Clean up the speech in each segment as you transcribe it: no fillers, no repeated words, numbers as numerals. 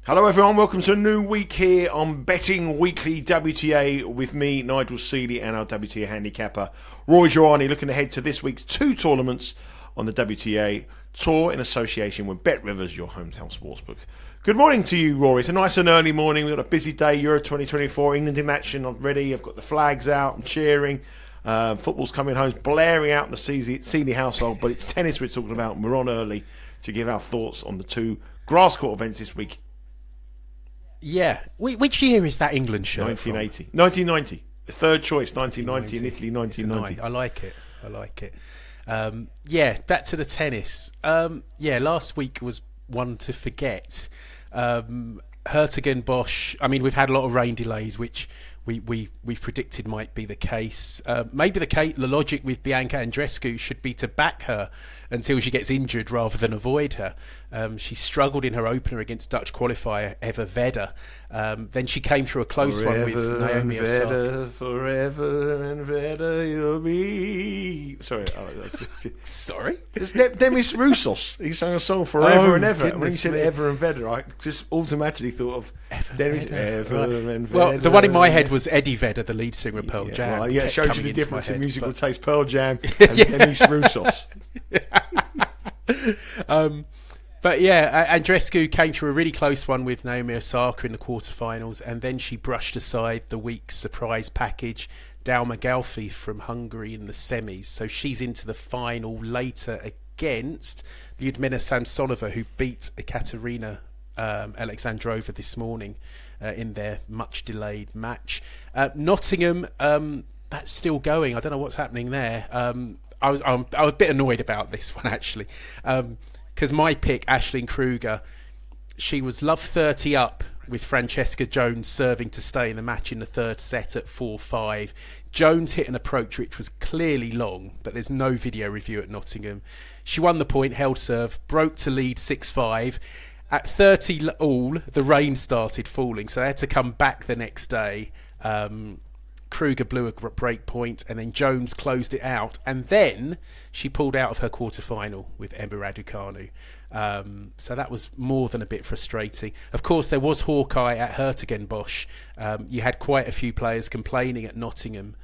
Hello everyone, welcome to a new week here on Betting Weekly WTA with me, Nigel, Seeley, and our WTA handicapper, Rory, Jiwani, looking ahead to this week's two tournaments on the WTA Tour in association with Bet Rivers, your hometown sportsbook. Good morning to you, Rory. It's a nice and early morning. We've got a busy day, Euro 2024, England in action, I'm ready. I've got the flags out, I'm cheering. Football's coming home, it's blaring out in the Seeley household, but it's tennis we're talking about, and we're on early to give our thoughts on the two grass court events this week. Yeah. Which year is that England shirt 1980. From? 1990. The third choice, 1990 in Italy, 1990. I like it. Yeah, back to the tennis. Last week was one to forget. Hertigan, Bosch, I mean, we've had a lot of rain delays, which we predicted might be the case. Maybe the logic with Bianca Andreescu should be to back her until she gets injured rather than avoid her. She struggled in her opener against Dutch qualifier Eva Vedder. Then she came through a close one with Naomi Osaka. Forever and Vedder you'll be... Sorry. Sorry? Demis Roussos. He sang a song Forever and Ever. When he said Ever and Vedder, I just automatically thought of Demis Ever and Vedder. Well, the one in my head was Eddie Vedder, the lead singer of Pearl Jam. Well, it shows you the difference in musical taste. Pearl Jam and Demis Roussos. But yeah, Andreescu came through a really close one with Naomi Osaka in the quarterfinals, and then she brushed aside the week's surprise package, Dalma Gauff from Hungary in the semis. So she's into the final later against Lyudmila Samsonova, who beat Ekaterina Alexandrova this morning in their much delayed match. Nottingham, that's still going. I don't know what's happening there. I was a bit annoyed about this one actually, because my pick, Aisling Kruger, she was love 30 up with Francesca Jones serving to stay in the match in the third set at 4-5. Jones hit an approach which was clearly long, but there's no video review at Nottingham. She won the point, held serve, broke to lead 6-5. At 30 all, the rain started falling, so they had to come back the next day. Kruger blew a break point, and then Jones closed it out, and then she pulled out of her quarterfinal with Emma Raducanu. So that was more than a bit frustrating. Of course, there was Hawkeye at Hertigan Bosch. You had quite a few players complaining at Nottingham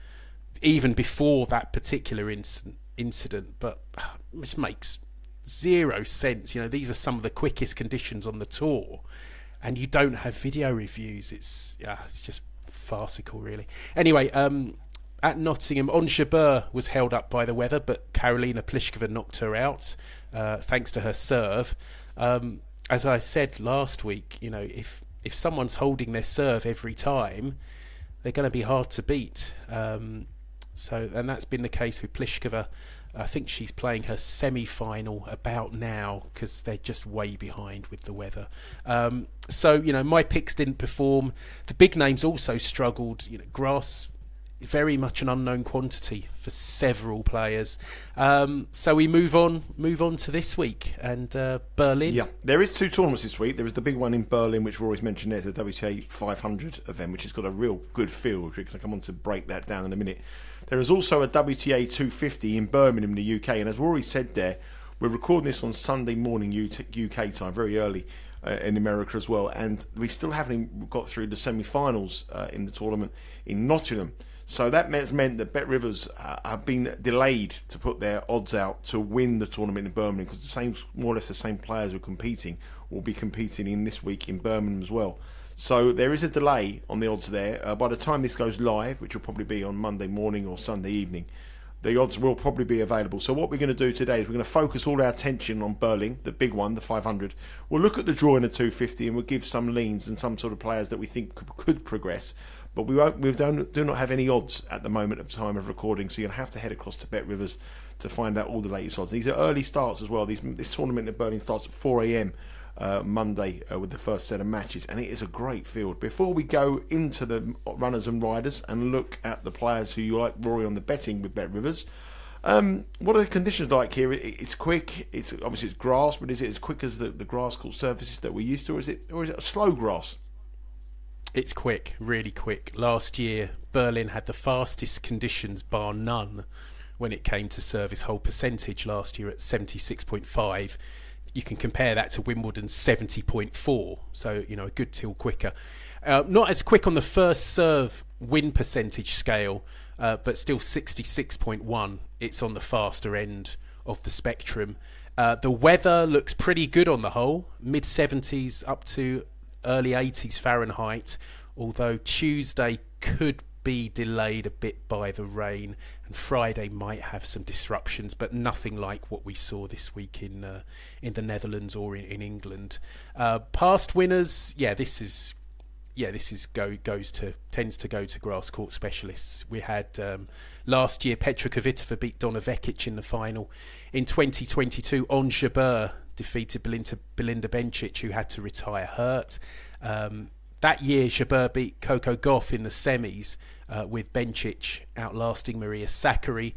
even before that particular incident, but this makes zero sense. You know, these are some of the quickest conditions on the tour, and you don't have video reviews. It's just farcical, really. Anyway, at Nottingham, Ons Jabeur was held up by the weather, but Karolina Pliskova knocked her out thanks to her serve. As I said last week, you know, if someone's holding their serve every time, they're going to be hard to beat. And that's been the case with Pliskova. I think she's playing her semi-final about now because they're just way behind with the weather. So, you know, my picks didn't perform. The big names also struggled. You know, grass, very much an unknown quantity for several players. So we move on to this week and Berlin. Yeah, there is two tournaments this week. There is the big one in Berlin, which Rory's mentioned there, the WTA 500 event, which has got a real good field. We're going to come on to break that down in a minute. There is also a WTA 250 in Birmingham in the UK, and as Rory said there, we're recording this on Sunday morning UK time, very early in America as well, and we still haven't got through the semi-finals in the tournament in Nottingham. So that meant that Bet Rivers have been delayed to put their odds out to win the tournament in Birmingham, because more or less the same players who are competing will be competing in this week in Birmingham as well. So there is a delay on the odds there. By the time this goes live, which will probably be on Monday morning or Sunday evening, the odds will probably be available. So what we're going to do today is we're going to focus all our attention on Berlin, the big one, the 500. We'll look at the draw in the 250 and we'll give some leans and some sort of players that we think could progress. But we do not have any odds at the moment of time of recording, so you're going to have to head across to Bet Rivers to find out all the latest odds. These are early starts as well. This tournament in Berlin starts at 4 a.m. Monday with the first set of matches, and it is a great field. Before we go into the runners and riders and look at the players who you like, Rory, on the betting with Bet Rivers, what are the conditions like here? It's quick. It's obviously it's grass, but is it as quick as the grass court surfaces that we're used to, or is it a slow grass? It's quick, really quick. Last year, Berlin had the fastest conditions, bar none, when it came to service hold percentage last year at 76.5. you can compare that to Wimbledon's 70.4, so a good till quicker. Not as quick on the first serve win percentage scale, but still 66.1. It's on the faster end of the spectrum. The weather looks pretty good on the whole, mid 70s up to early 80s Fahrenheit, although Tuesday could be delayed a bit by the rain, and Friday might have some disruptions, but nothing like what we saw this week in the Netherlands or in England. Past winners, tends to go to grass court specialists. We had last year Petra Kvitova beat Donna Vekic in the final. In 2022, Ons Jabeur defeated Belinda Bencic, who had to retire hurt. That year, Jabeur beat Coco Gauff in the semis, with Bencic outlasting Maria Sakkari.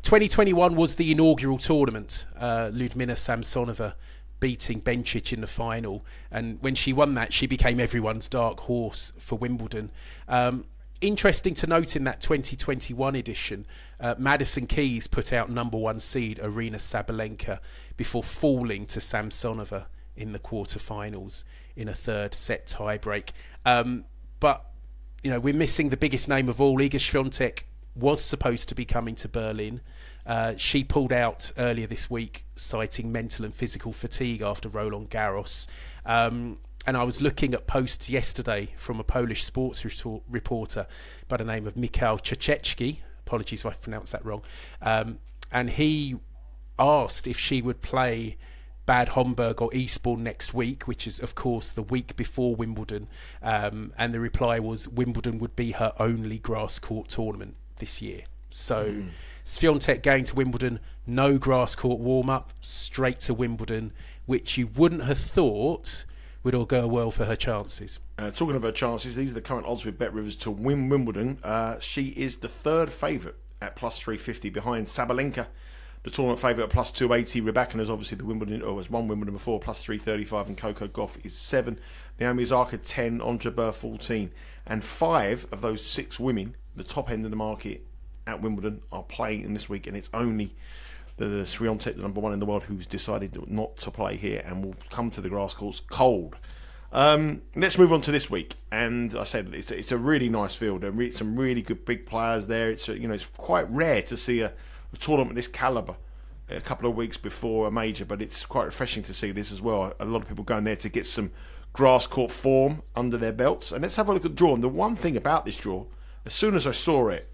2021 was the inaugural tournament. Ludmila Samsonova beating Bencic in the final, and when she won that, she became everyone's dark horse for Wimbledon. Interesting to note in that 2021 edition, Madison Keys put out number one seed Aryna Sabalenka before falling to Samsonova in the quarterfinals in a third set tiebreak. But we're missing the biggest name of all. Iga Swiatek was supposed to be coming to Berlin. She pulled out earlier this week, citing mental and physical fatigue after Roland Garros. And I was looking at posts yesterday from a Polish sports reporter by the name of Michał Czeczecki. Apologies if I pronounced that wrong. And he asked if she would play Bad Homburg or Eastbourne next week, which is, of course, the week before Wimbledon. And the reply was Wimbledon would be her only grass court tournament this year. So Swiatek going to Wimbledon, no grass court warm-up, straight to Wimbledon, which you wouldn't have thought would all go well for her chances. Talking of her chances, these are the current odds with Bet Rivers to win Wimbledon. She is the third favourite at plus 350 behind Sabalenka, the tournament favourite at plus 280. Rybakina is obviously the Wimbledon, or has won Wimbledon before, plus 335, and Coco Gauff is 7. Naomi Osaka 10, Ons Jabeur 14. And 5 of those 6 women, the top end of the market at Wimbledon, are playing in this week, and it's only the Swiatek, the number one in the world, who's decided not to play here and will come to the grass courts cold. Let's move on to this week, and I said it's a really nice field. There are some really good big players there. It's it's quite rare to see a tournament of this calibre a couple of weeks before a major, but it's quite refreshing to see this as well. A lot of people going there to get some grass court form under their belts. And let's have a look at the draw. And the one thing about this draw, as soon as I saw it,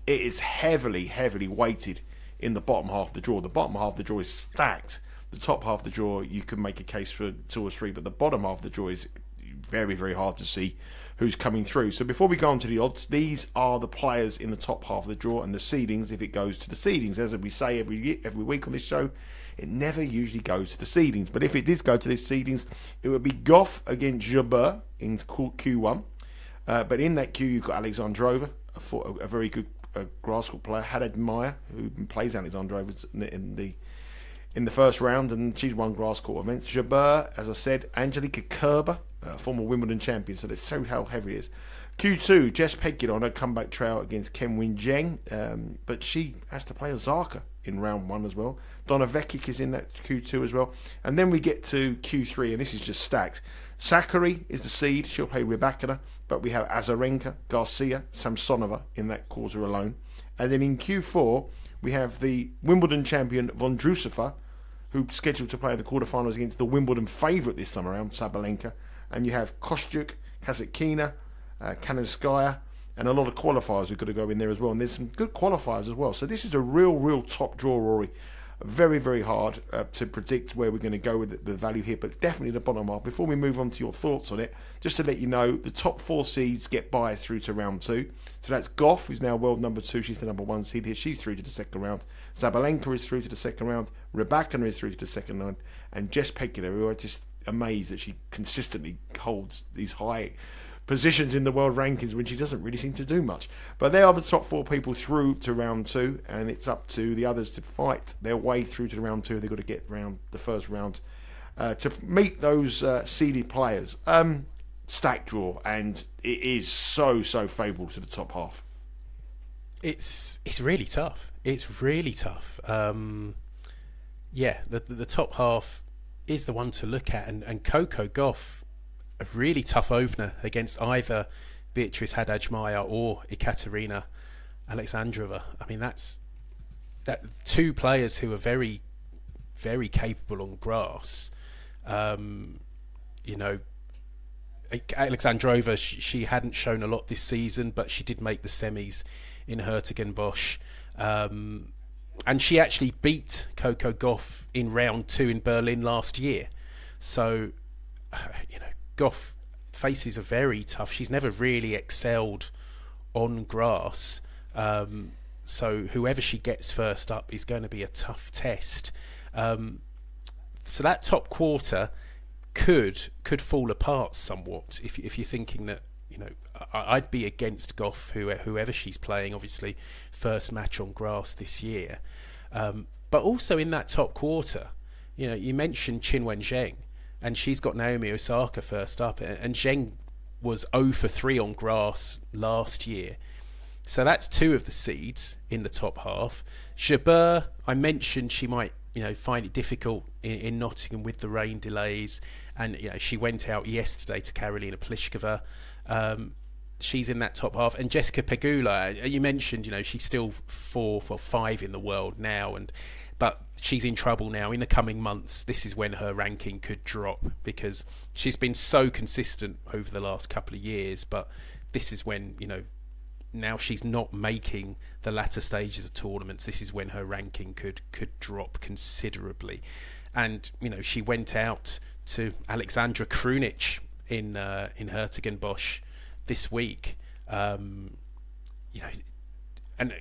it is heavily weighted in the bottom half of the draw. The bottom half of the draw is stacked. The top half of the draw, you can make a case for 2 or 3, but the bottom half of the draw is very hard to see who's coming through. So before we go on to the odds, these are the players in the top half of the draw and the seedings if it goes to the seedings. As we say every week on this show, it never usually goes to the seedings. But if it did go to the seedings, it would be Gauff against Jabeur in Q1. But in that queue, you've got Alexandrova, a very good grass court player, Haddad Meyer, who plays Alexandrova in the first round, and she's won grass court events. Jabeur, as I said, Angelika Kerber, former Wimbledon champion, so that's how heavy it is. Q2, Jess Pedgett on a comeback trial against Ken Win Zheng, but she has to play Osaka in round 1 as well. Donna Vekic is in that Q2 as well. And then we get to Q3, and this is just stacked. Sakkari is the seed, she'll play Rybakina, but we have Azarenka, Garcia, Samsonova in that quarter alone. And then in Q4, we have the Wimbledon champion Vondrousova, who's scheduled to play in the quarterfinals against the Wimbledon favourite this time around, Sabalenka. And you have Kostyuk, Kasatkina, Kanevskaya, and a lot of qualifiers who've got to go in there as well. And there's some good qualifiers as well. So this is a real top draw, Rory. Very hard to predict where we're going to go with the value here, but definitely the bottom half. Before we move on to your thoughts on it, just to let you know, the top 4 seeds get by through to round 2. So that's Gauff, who's now world number 2. She's the number 1 seed here. She's through to the second round. Sabalenka is through to the second round. Rybakina is through to the second round. And Jess Pedgett, who I'm just amazed that she consistently holds these high positions in the world rankings when she doesn't really seem to do much. But they are the top 4 people through to round 2, and it's up to the others to fight their way through to round 2. They've got to get round the first round to meet those seeded players. Stacked draw, and it is so favourable to the top half. It's really tough. It's really tough. The top half is the one to look at. And Coco Gauff, a really tough opener against either Beatrice Haddad-Maia or Ekaterina Alexandrova. I mean, that two players who are very, very capable on grass. Alexandrova, she hadn't shown a lot this season, but she did make the semis in Hertogenbosch. And she actually beat Coco Gauff in round 2 in Berlin last year. So, Gauff faces are very tough. She's never really excelled on grass. So whoever she gets first up is going to be a tough test. So that top quarter could fall apart somewhat if you're thinking that, I'd be against Gauff, whoever she's playing, obviously first match on grass this year. But also in that top quarter, you mentioned Qinwen Zheng, and she's got Naomi Osaka first up, and Zheng was 0 for 3 on grass last year. So that's 2 of the seeds in the top half. Jabeur, I mentioned she might find it difficult in Nottingham with the rain delays, and she went out yesterday to Karolina Pliskova. She's in that top half. And Jessica Pegula, you mentioned she's still 4 or 5 in the world now, but she's in trouble now. In the coming months, this is when her ranking could drop, because she's been so consistent over the last couple of years, but this is when now she's not making the latter stages of tournaments. This is when her ranking could drop considerably. And she went out to Alexandra Krunic in Hertogenbosch this week. And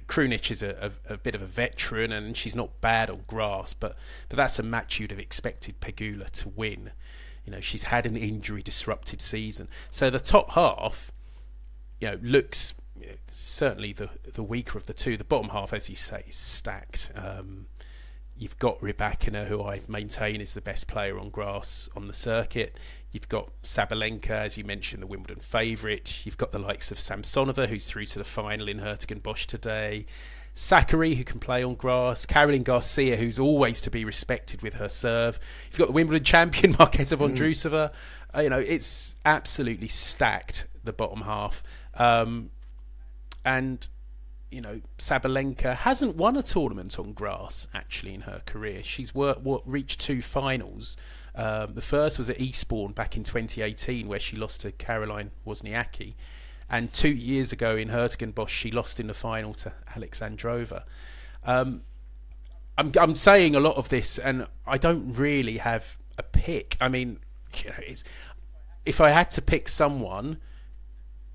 Krunic is a bit of a veteran, and she's not bad on grass, but that's a match you'd have expected Pegula to win. She's had an injury disrupted season, so the top half looks certainly the weaker of the two. The bottom half, as you say, is stacked. You've got Rybakina, who I maintain is the best player on grass on the circuit. You've got Sabalenka, as you mentioned, the Wimbledon favourite. You've got the likes of Samsonova, who's through to the final in Hertogenbosch today. Sakkari, who can play on grass. Caroline Garcia, who's always to be respected with her serve. You've got the Wimbledon champion, Marketa Vondrousova. It's absolutely stacked, the bottom half. And Sabalenka hasn't won a tournament on grass actually in her career. She's reached 2 finals. The first was at Eastbourne back in 2018, where she lost to Caroline Wozniacki, and 2 years ago in Hertogenbosch she lost in the final to Alexandrova. I'm saying a lot of this, and I don't really have a pick. I mean, if I had to pick someone,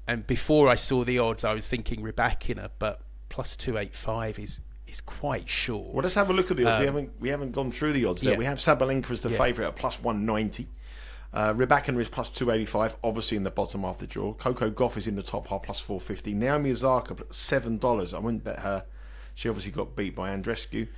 and before I saw the odds, I was thinking Rybakina, but plus 285 is quite short. Well, let's have a look at the odds. We haven't gone through the odds there. We have Sabalenka as the favourite at plus 190. Rybakina is plus 285, obviously in the bottom half of the draw. Coco Gauff is in the top half, plus 450. Naomi Osaka, $7. I wouldn't bet her. She obviously got beat by Andreescu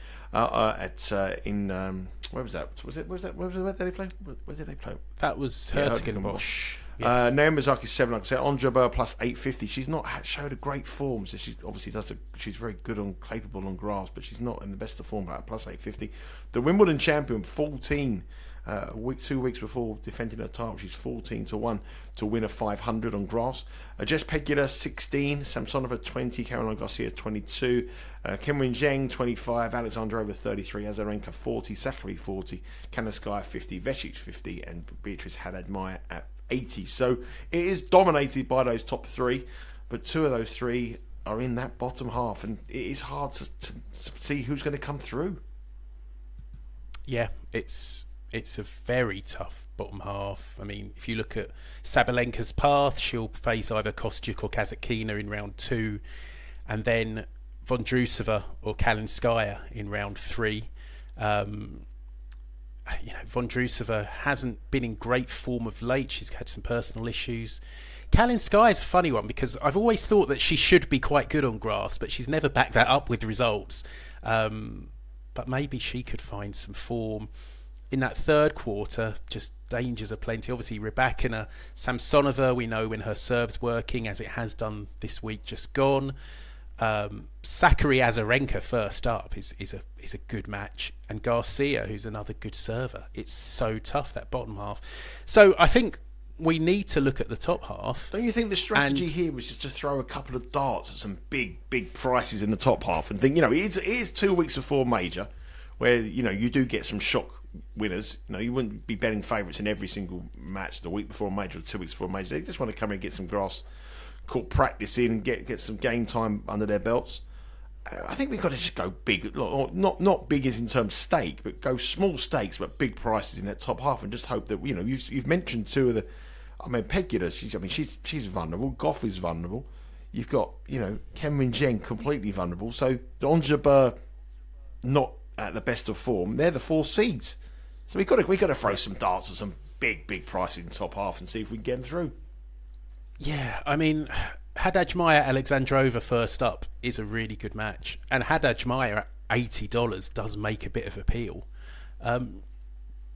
where was that? Where did they play? Where did they play? That was Hertogenbosch. Yes. Naomi Osaka is 7. Like I said, on Jabeur plus 850. She's not showed a great form, so she obviously she's very good capable on grass, but she's not in the best of form at plus 850. The Wimbledon champion, 14. 2 weeks before defending her title, she's 14-1 to win a 500 on grass. Jess Pegula 16, Samsonova 20, Caroline Garcia 22, Qinwen Zheng 25, Alexandrova 33, Azarenka 40, Sakkari 40, Kanaskaya 50, Vešić 50, and Beatrice Haddad-Maia at 80. So it is dominated by those top 3, but 2 of those 3 are in that bottom half, and it is hard to see who's going to come through. Yeah, it's a very tough bottom half. I mean, if you look at Sabalenka's path, she'll face either Kostyuk or Kasatkina in round 2, and then Vondrousova or Kalinskaya in round 3. Vondrousova hasn't been in great form of late. She's had some personal issues. Kalinskaya is a funny one, because I've always thought that she should be quite good on grass, but she's never backed that up with results. But maybe she could find some form. In that third quarter, just dangers are plenty. Obviously, Rybakina, Samsonova, we know when her serve's working, as it has done this week just gone. Sakari Azarenka first up is a good match, and Garcia, who's another good server. It's so tough, that bottom half. So I think we need to look at the top half. Don't you think the strategy here was just to throw a couple of darts at some big prices in the top half and think, it is 2 weeks before major, where you do get some shock winners. You wouldn't be betting favourites in every single match the week before major or 2 weeks before major. They just want to come in and get some grass court practice in and get some game time under their belts. I think we've got to just go big, not big as in terms of stake, but go small stakes but big prices in that top half, and just hope that you've mentioned two of the. I mean, Pegula, she's vulnerable. Gauff is vulnerable. You've got Kenwin Jen completely vulnerable. So Onjabur not at the best of form. They're the 4 seeds. So we got to throw some darts at some big prices in the top half and see if we can get them through. Yeah, I mean, Haddad Maia Alexandrova first up is a really good match, and Haddad Maia at $80 does make a bit of appeal.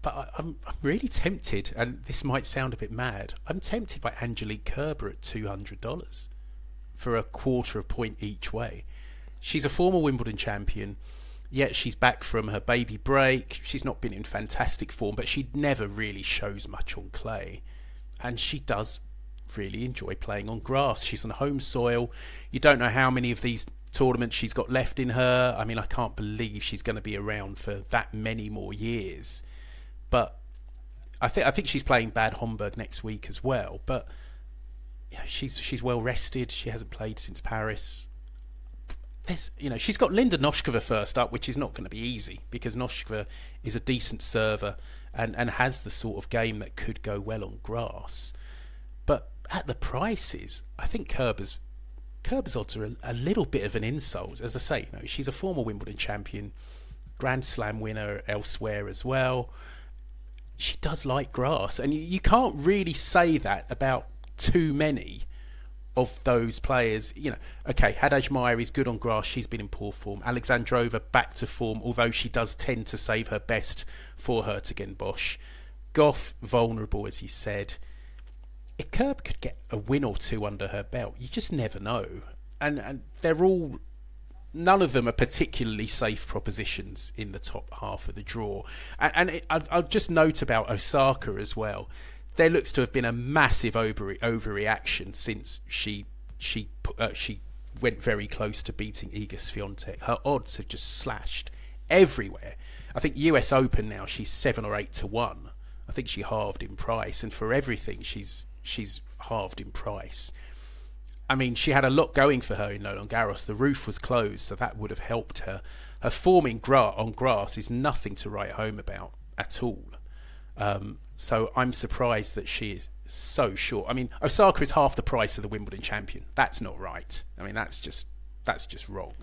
But I'm really tempted, and this might sound a bit mad, I'm tempted by Angelique Kerber at $200 for a quarter of point each way. She's a former Wimbledon champion, yet she's back from her baby break. She's not been in fantastic form, but she never really shows much on clay, and she does really enjoy playing on grass. She's on home soil. You don't know how many of these tournaments she's got left in her. I mean, I can't believe she's going to be around for that many more years. But I think she's playing Bad Homburg next week as well. But she's well rested. She hasn't played since Paris. She's got Linda Noskova first up, which is not going to be easy because Noskova is a decent server and has the sort of game that could go well on grass. But at the prices, I think Kerber's odds are a little bit of an insult. As I say, she's a former Wimbledon champion, Grand Slam winner elsewhere as well. She does like grass, and you can't really say that about too many of those players. Okay, Haddad Maia is good on grass. She's been in poor form. Alexandrova back to form, although she does tend to save her best for Hertogen-Bosch. Gauff vulnerable, as you said. If Kerber could get a win or two under her belt, you just never know. And they're all. None of them are particularly safe propositions in the top half of the draw. I'll just note about Osaka as well. There looks to have been a massive overreaction since she went very close to beating Iga Swiatek. Her odds have just slashed everywhere. I think US Open now she's 7 or 8 to 1. I think she halved in price, and for everything she's halved in price. I mean, she had a lot going for her in Roland Garros. The roof was closed, so that would have helped her. Her form on grass is nothing to write home about at all. So I'm surprised that she is so short. I mean, Osaka is half the price of the Wimbledon champion. That's not right. I mean, that's just wrong.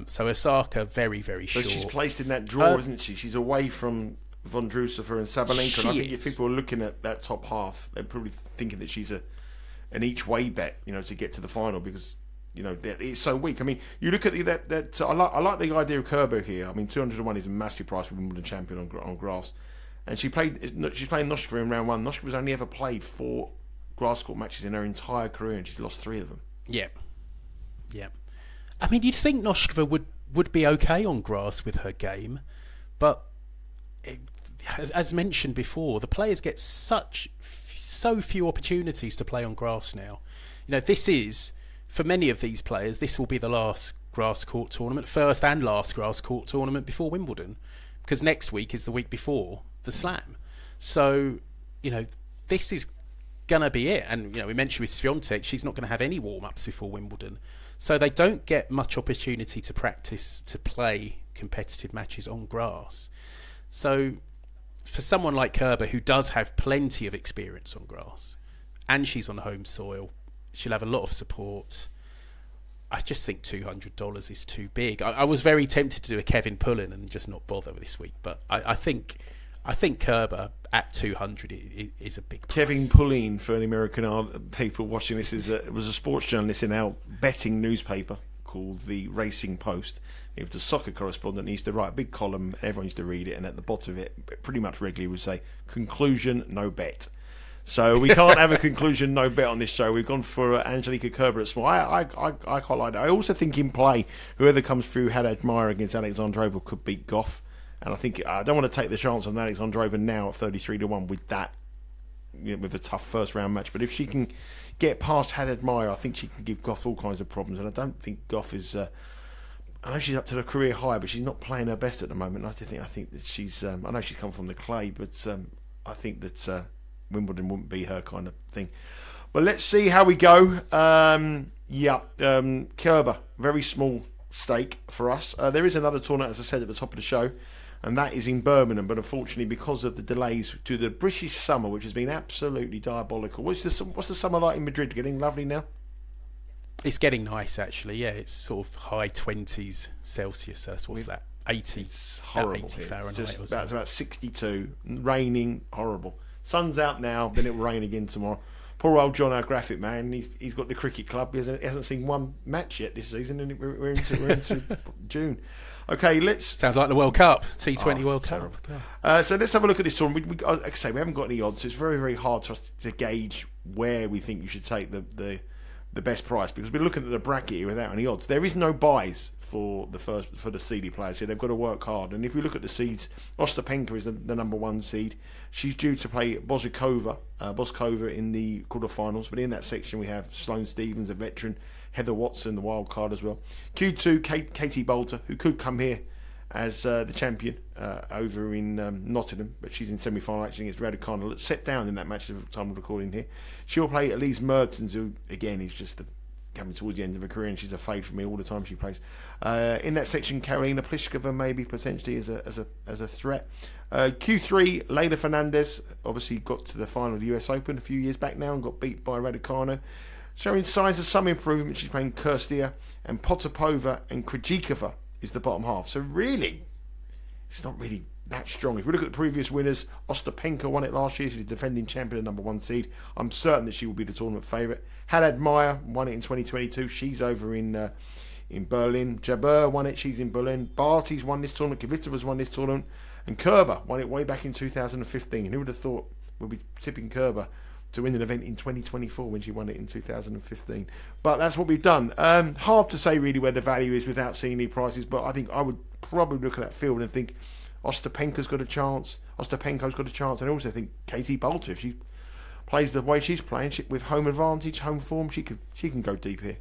So Osaka, very, very short. But she's placed in that draw, isn't she? She's away from Vondrousova and Sabalenka. And I think if people are looking at that top half, they're probably thinking that she's an each way bet, to get to the final, because it's so weak. I mean, you look at that. I like the idea of Kerber here. I mean, 201 is a massive price for Wimbledon champion on grass, and she's playing Noskova in round 1. Noskova's only ever played 4 grass court matches in her entire career, and she's lost 3 of them. Yeah. I mean, you'd think Noskova would be okay on grass with her game, but as mentioned before, the players get so few opportunities to play on grass now. This is, for many of these players, this will be the last grass court tournament, first and last grass court tournament before Wimbledon, because next week is the week before the Slam. So, this is going to be it. And, we mentioned with Swiatek, she's not going to have any warm-ups before Wimbledon. So they don't get much opportunity to practice, to play competitive matches on grass. So for someone like Kerber, who does have plenty of experience on grass, and she's on home soil, she'll have a lot of support. I just think $200 is too big. I was very tempted to do a Kevin Pullen and just not bother with this week, but I think Kerber at 200 is a big price. Kevin Pullen, for the American people watching this, was a sports journalist in our betting newspaper called the Racing Post. He was a soccer correspondent. He used to write a big column. Everyone used to read it, and at the bottom of it, pretty much regularly, would say, "Conclusion: no bet." So we can't have a conclusion, no bet on this show. We've gone for Angelika Kerber at small. I quite like that. I also think in play, whoever comes through Haddad Maia against Alexandrova could beat Gauff. And I think I don't want to take the chance on Alexandrova now at 33-1 with that, with a tough first round match. But if she can get past Haddad Maia, I think she can give Gauff all kinds of problems. And I don't think Gauff is. I know she's up to the career high, but she's not playing her best at the moment. I think that she's. I know she's come from the clay, but I think that Wimbledon wouldn't be her kind of thing. But let's see how we go. Kerber, very small stake for us. There is another tournament, as I said at the top of the show, and that is in Birmingham. But unfortunately, because of the delays to the British summer, which has been absolutely diabolical. What's the summer like in Madrid? Getting lovely now? It's getting nice, actually. Yeah, it's sort of high 20s Celsius. So what's that? 80. It's horrible. 80 Fahrenheit. It's about 62. Raining, horrible. Sun's out now, then it will rain again tomorrow. Poor old John, our graphic man, he's got the cricket club. He hasn't seen one match yet this season, and we're into June. Okay, let's. Sounds like the World Cup, T20 World Cup. So let's have a look at this tournament. Like I say, we haven't got any odds. So it's very, very hard for us to gauge where we think you should take the best price, because we're looking at the bracket here without any odds. There is no buys for the seeded players here. They've got to work hard. And if we look at the seeds, Ostapenko is the number one seed. She's due to play Boskova in the quarterfinals. But in that section we have Sloane Stephens, a veteran, Heather Watson, the wild card as well. Q2, Katie Boulter, who could come here as the champion over in Nottingham, but she's in semi-final actually against Rybakina. Set down in that match at the time of recording here. She'll play Elise Mertens, who again is just coming towards the end of her career, and she's a fade for me all the time she plays. In that section, Karolina Pliskova maybe potentially as a threat. Q3, Leylah Fernandez obviously got to the final of the US Open a few years back now and got beat by Raducanu. Showing signs of some improvement, she's playing Kirstia, and Potapova and Krejcikova is the bottom half. So really, it's not really that strong. If we look at the previous winners, Ostapenko won it last year. She's the defending champion and number one seed. I'm certain that she will be the tournament favourite. Haddad Maia won it in 2022. She's over in Berlin. Jabeur won it. She's in Berlin. Barty's won this tournament. Kvitova's won this tournament. And Kerber won it way back in 2015. Who would have thought we'll be tipping Kerber to win an event in 2024 when she won it in 2015? But that's what we've done. Hard to say really where the value is without seeing any prices, but I think I would probably look at that field and think Ostapenko's got a chance, and I also think Katie Boulter, if she plays the way she's playing, with home advantage, home form, she can go deep here.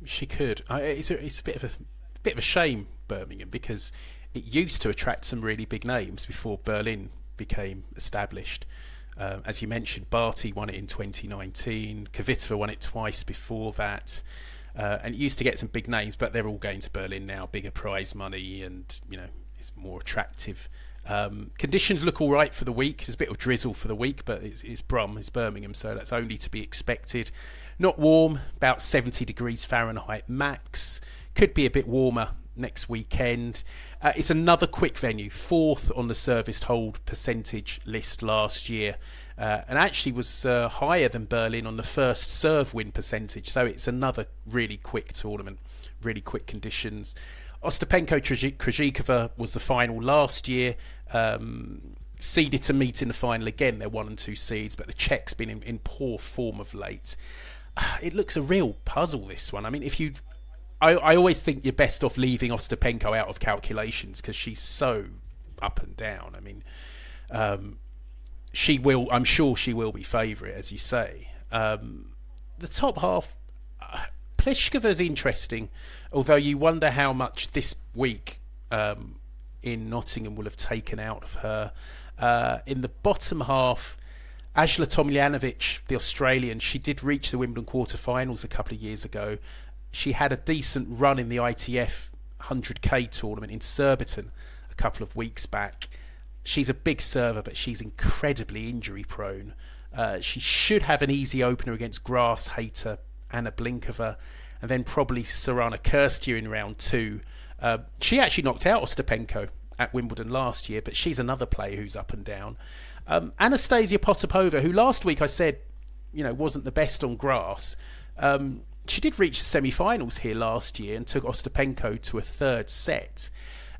She could. It's a bit of a shame, Birmingham, because it used to attract some really big names before Berlin became established. As you mentioned, Barty won it in 2019. Kvitova won it twice before that. And it used to get some big names, but they're all going to Berlin now. Bigger prize money, and it's more attractive. Conditions look all right for the week. There's a bit of drizzle for the week, but it's Birmingham, so that's only to be expected. Not warm, about 70 degrees Fahrenheit max. Could be a bit warmer next weekend. It's another quick venue, fourth on the serviced hold percentage list last year, and actually was higher than Berlin on the first serve win percentage. So it's another really quick tournament, really quick conditions. Ostapenko Krejcikova was the final last year, seeded to meet in the final again. They're 1 and 2 seeds, but the Czech's been in poor form of late. It looks a real puzzle, this one. I mean, I always think you're best off leaving Ostapenko out of calculations because she's so up and down. I mean, I'm sure she will be favourite, as you say. The top half, Pliskova's interesting, although you wonder how much this week in Nottingham will have taken out of her. In the bottom half, Ajla Tomljanovic, the Australian, she did reach the Wimbledon quarterfinals a couple of years ago. She had a decent run in the ITF 100k tournament in Surbiton a couple of weeks back. She's a big server, but she's incredibly injury prone. She should have an easy opener against grass hater Anna Blinkova, and then probably Sorana Kirstia in round 2. She actually knocked out Ostapenko at Wimbledon last year, but she's another player who's up and down. Anastasia Potapova, who last week I said wasn't the best on grass, she did reach the semi-finals here last year and took Ostapenko to a third set.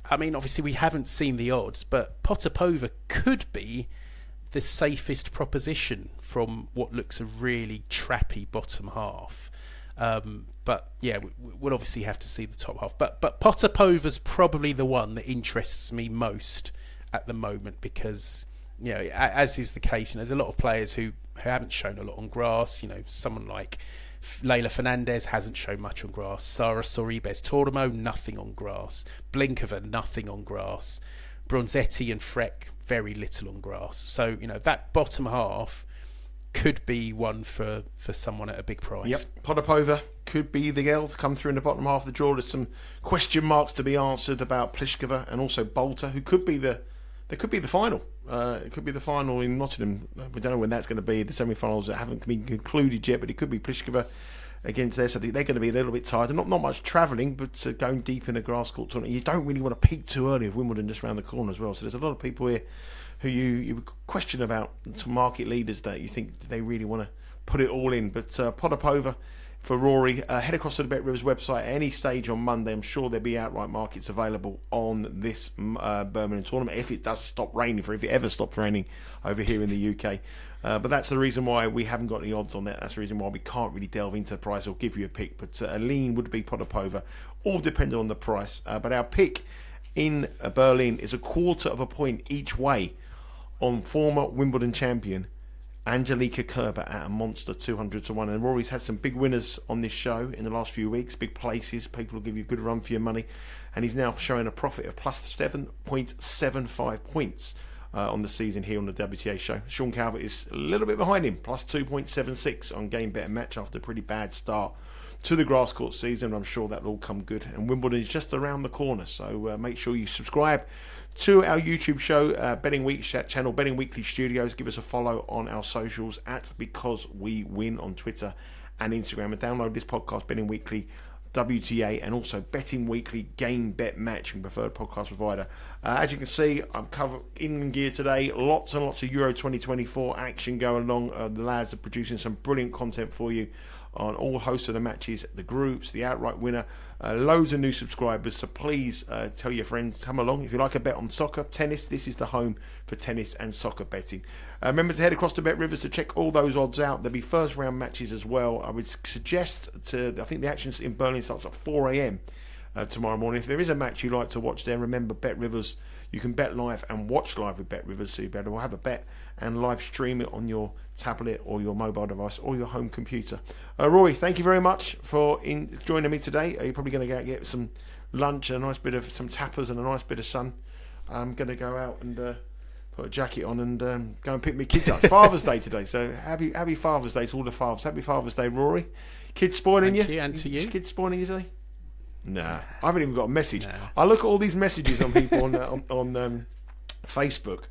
I mean, obviously we haven't seen the odds, but Potapova could be the safest proposition from what looks a really trappy bottom half. But yeah, we'll obviously have to see the top half. But Potapova's probably the one that interests me most at the moment, because, you know, as is the case, there's a lot of players who haven't shown a lot on grass. You know, someone like Leylah Fernandez hasn't shown much on grass. Sara Sorribes Tormo, nothing on grass. Blinkova, nothing on grass. Bronzetti and Freck, very little on grass. So, you know, that bottom half could be one for someone at a big price. Yep, Potapova could be the girl to come through in the bottom half of the draw. There's some question marks to be answered about Pliskova and also Bolter, who could be the final. It could be the final in Nottingham. We don't know when that's going to be. The semi-finals that haven't been concluded yet, but it could be Pliskova against there. So they're going to be a little bit tired. Not much travelling, but going deep in a grass court tournament. You don't really want to peak too early of Wimbledon just around the corner as well. So there's a lot of people here who you would question about, some market leaders that you think they really want to put it all in. But Potapova for Rory, head across to the Bet Rivers website at any stage on Monday. I'm sure there'll be outright markets available on this Birmingham tournament, if it does stop raining, if it ever stops raining over here in the UK. But that's the reason why we haven't got any odds on that. That's the reason why we can't really delve into the price or give you a pick. But a lean would be Potapova, all depending on the price. But our pick in Berlin is 1/4 point each way on former Wimbledon champion Angelika Kerber at a monster 200-1. And Rory's had some big winners on this show in the last few weeks, big places. People will give you a good run for your money. And he's now showing a profit of plus 7.75 points on the season here on the WTA show. Sean Calvert is a little bit behind him, plus 2.76 on Game Bet Match after a pretty bad start to the grass court season. I'm sure that'll all come good. And Wimbledon is just around the corner, so make sure you subscribe to our YouTube show, Betting Week channel, Betting Weekly Studios. Give us a follow on our socials at Because We Win on Twitter and Instagram, and download this podcast, Betting Weekly WTA, and also Betting Weekly Game Bet Match, your preferred podcast provider. As you can see, I'm covered in gear today. Lots and lots of Euro 2024 action going along. The lads are producing some brilliant content for you on all hosts of the matches, the groups, the outright winner, loads of new subscribers. So please tell your friends, come along. If you like a bet on soccer, tennis, this is the home for tennis and soccer betting. Remember to head across to Bet Rivers to check all those odds out. There'll be first round matches as well. I would suggest I think the action in Berlin starts at 4 a.m. Tomorrow morning. If there is a match you like to watch there, remember Bet Rivers. You can bet live and watch live with Bet Rivers, so you better have a bet and live stream it on your tablet or your mobile device or your home computer. Rory, thank you very much for joining me today. You're probably going to get some lunch and a nice bit of some tapas and a nice bit of sun. I'm going to go out and put a jacket on and go and pick my kids up. Father's Day today, so happy Father's Day to all the fathers. Happy Father's Day, Rory. Kids spoiling you? And to you. Kids spoiling you today? Nah, I haven't even got a message. No. I look at all these messages on people on Facebook.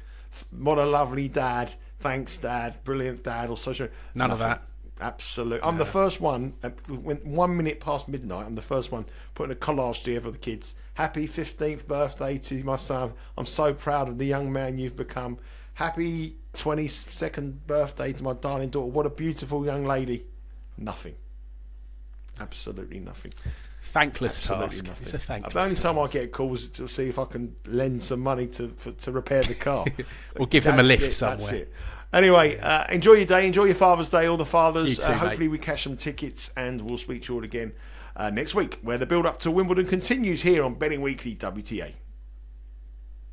What a lovely dad. Thanks, Dad. Brilliant, Dad. Or social. None of that. Absolutely. I'm the first one. When 1 minute past midnight, I'm the first one putting a collage together for the kids. Happy 15th birthday to my son. I'm so proud of the young man you've become. Happy 22nd birthday to my darling daughter. What a beautiful young lady. Nothing. Absolutely nothing. Thankless Absolutely task. nothing. It's a thankless The only time task. I get calls to see if I can lend some money to repair the car. Or give them a lift That's somewhere. it. Anyway, enjoy your day. Enjoy your Father's Day, all the fathers. You too, hopefully mate. we cash some tickets, and we'll speak to you all again next week, where the build-up to Wimbledon continues here on Betting Weekly WTA.